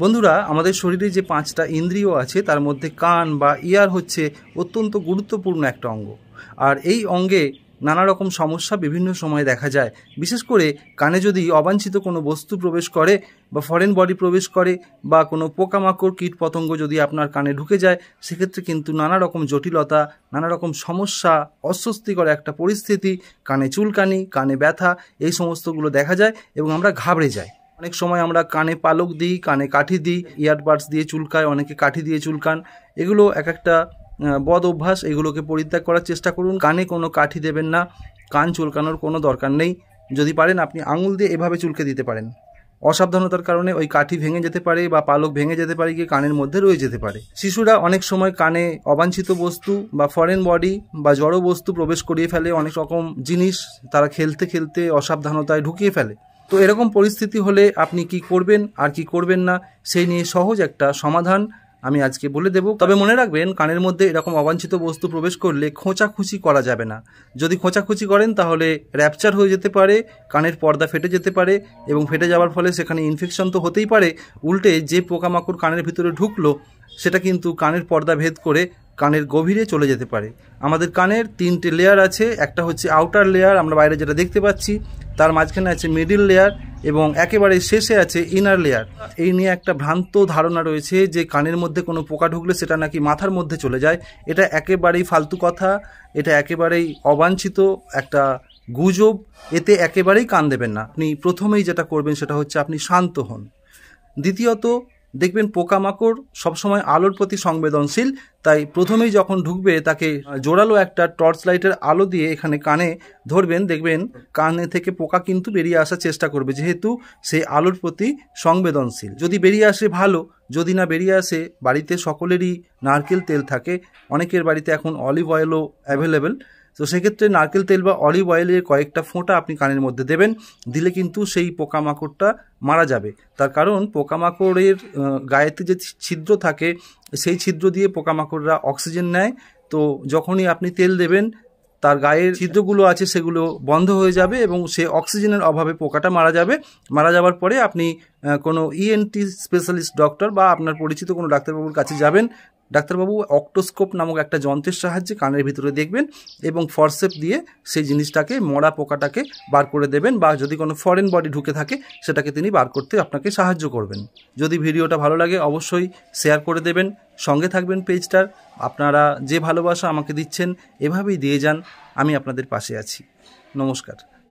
বন্ধুরা, আমাদের শরীরে যে 5টা ইন্দ্রিয় আছে তার মধ্যে কান বা ইয়ার হচ্ছে অত্যন্ত গুরুত্বপূর্ণ একটা অঙ্গ। আর এই অঙ্গে নানা রকম সমস্যা বিভিন্ন সময় দেখা যায়। বিশেষ করে কানে যদি অবাঞ্ছিত কোনো বস্তু প্রবেশ করে বা ফরেন বডি প্রবেশ করে বা কোনো পোকামাকড় কীটপতঙ্গ যদি আপনার কানে ঢুকে যায়, সেক্ষেত্রে কিন্তু নানা রকম জটিলতা, নানা রকম সমস্যা, অস্বস্তিকর একটা পরিস্থিতি, কানে চুলকানি, কানে ব্যথা, এই সমস্তগুলো দেখা যায় এবং আমরা ঘাবড়ে যাই। অনেক সময় আমরা কানে পালক দিই, কানে কাঠি দিই, ইয়ারবাডস দিয়ে চুলকায়, অনেকে কাঠি দিয়ে চুলকান। এগুলো এক একটা বদ অভ্যাস, এগুলোকে পরিত্যাগ করার চেষ্টা করুন। কানে কোনো কাঠি দেবেন না, কান চুলকানোর কোনো দরকার নেই। যদি পারেন আপনি আঙুল দিয়ে এভাবে চুলকে দিতে পারেন। অসাবধানতার কারণে ওই কাঠি ভেঙে যেতে পারে বা পালক ভেঙে যেতে পারে, গিয়ে কানের মধ্যে রয়ে যেতে পারে। শিশুরা অনেক সময় কানে অবাঞ্ছিত বস্তু বা ফরেন বডি বা জড় বস্তু প্রবেশ করিয়ে ফেলে, অনেক রকম জিনিস তারা খেলতে খেলতে অসাবধানতায় ঢুকিয়ে ফেলে। তো এরকম পরিস্থিতি হলে আপনি কি করবেন আর কি করবেন না, সেই নিয়ে সহজ একটা সমাধান আমি আজকে বলে দেব। তবে মনে রাখবেন, কানের মধ্যে এরকম অবাঞ্ছিত বস্তু প্রবেশ করলে খোঁচাখুচি করা যাবে না। যদি খোঁচাখুচি করেন তাহলে র্যাপচার হয়ে যেতে পারে, কানের পর্দা ফেটে যেতে পারে এবং ফেটে যাওয়ার ফলে সেখানে ইনফেকশন তো হতেই পারে, উল্টে যে পোকামাকড় কানের ভিতরে ঢুকলো সেটা কিন্তু কানের পর্দা ভেদ করে কানের গভীরে চলে যেতে পারে। আমাদের কানের 3টে লেয়ার আছে। একটা হচ্ছে আউটার লেয়ার, আমরা বাইরে যেটা দেখতে পাচ্ছি, তার মাঝখানে আছে মিডিল লেয়ার এবং একেবারে শেষে আছে ইনার লেয়ার। এই নিয়ে একটা ভ্রান্ত ধারণা রয়েছে যে কানের মধ্যে কোনো পোকা ঢুকলে সেটা নাকি মাথার মধ্যে চলে যায়। এটা একেবারেই ফালতু কথা, এটা একেবারেই অবাঞ্ছিত একটা গুজব। এতে একেবারেই কান দেবেন না। আপনি প্রথমেই যেটা করবেন সেটা হচ্ছে আপনি শান্ত হন। দ্বিতীয়ত, দেখবেন পোকামাকড় সবসময় আলোর প্রতি সংবেদনশীল, তাই প্রথমেই যখন ঢুকবে তাকে জোরালো একটা টর্চ লাইটের আলো দিয়ে এখানে কানে ধরবেন। দেখবেন কানে থেকে পোকা কিন্তু বেরিয়ে আসার চেষ্টা করবে, যেহেতু সেই আলোর প্রতি সংবেদনশীল। যদি বেরিয়ে আসে ভালো, যদি না বেরিয়ে আসে, বাড়িতে সকলেরই নারকেল তেল থাকে, অনেকের বাড়িতে এখন অলিভ অয়েলও অ্যাভেলেবেল। তো সেক্ষেত্রে নারকেল তেল বা অলিভ অয়েলের কয়েকটা ফোঁটা আপনি কানের মধ্যে দেবেন। দিলে কিন্তু সেই পোকামাকড়টা মারা যাবে। তার কারণ পোকামাকড়ের গায়েতে যে ছিদ্র থাকে, সেই ছিদ্র দিয়ে পোকামাকড়রা অক্সিজেন নেয়। তো যখনই আপনি তেল দেবেন, তার গায়ের ছিদ্রগুলো আছে সেগুলো বন্ধ হয়ে যাবে এবং সে অক্সিজেনের অভাবে পোকাটা মারা যাবে। মারা যাওয়ার পরে আপনি কোনো ইএনটি স্পেশালিস্ট ডক্টর বা আপনার পরিচিত কোনো ডাক্তারবাবুর কাছে যাবেন। ডাক্তারবাবু অক্টোস্কোপ নামক একটা যন্ত্রের সাহায্যে কানের ভিতরে দেখবেন এবং ফরসেপ দিয়ে সেই জিনিসটাকে, মরা পোকাটাকে বার করে দেবেন, বা যদি কোনো ফরেন বডি ঢুকে থাকে সেটাকে তিনি বার করতে আপনাকে সাহায্য করবেন। যদি ভিডিওটা ভালো লাগে অবশ্যই শেয়ার করে দেবেন, সঙ্গে থাকবেন পেজটার। আপনারা যে ভালোবাসা আমাকে দিচ্ছেন এভাবেই দিয়ে যান, আমি আপনাদের পাশে আছি। নমস্কার।